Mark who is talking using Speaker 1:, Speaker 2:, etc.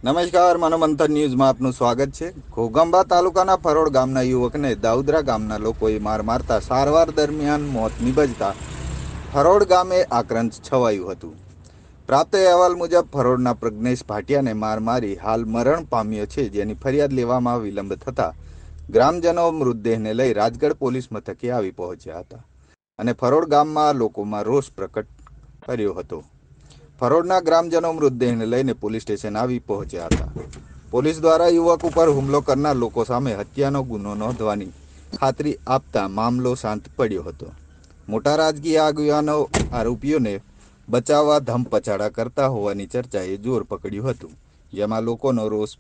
Speaker 1: નમસ્કાર, મનોમંથન ન્યૂઝમાં આપનું સ્વાગત છે। ઘોગંબા તાલુકાના ફરોડ ગામના યુવકને દાઉદરા ગામના લોકોએ માર મારતા સારવાર દરમિયાન મોત નિપજતા ફરોડ ગામે આક્રંદ છવાયું હતું। પ્રાપ્ત અહેવાલ મુજબ ફરોડના પ્રજ્ઞેશ ભાટિયાને માર મારી હાલ મરણ પામ્યો છે, જેની ફરિયાદ લેવામાં વિલંબ થતા ગ્રામજનો મૃતદેહને લઈ રાજગઢ પોલીસ મથકે આવી પહોંચ્યા હતા અને ફરોડ ગામમાં લોકોમાં રોષ પ્રકટ કર્યો હતો। ફરોડના ગ્રામજનો મૃતદેહને લઈને પોલીસ સ્ટેશન આવી પહોંચ્યા હતા। પોલીસ દ્વારા યુવક ઉપર હુમલો કરનાર લોકો સામે હત્યાનો ગુનો નોંધવાની ખાતરી આપતા મામલો શાંત પડ્યો હતો। મોટા રાજકીય આગેવાનો આરોપીઓને બચાવવા ધમપછાડા કરતા હોવાની ચર્ચાએ જોર પકડ્યું હતું, જેમાં લોકોનો રોષ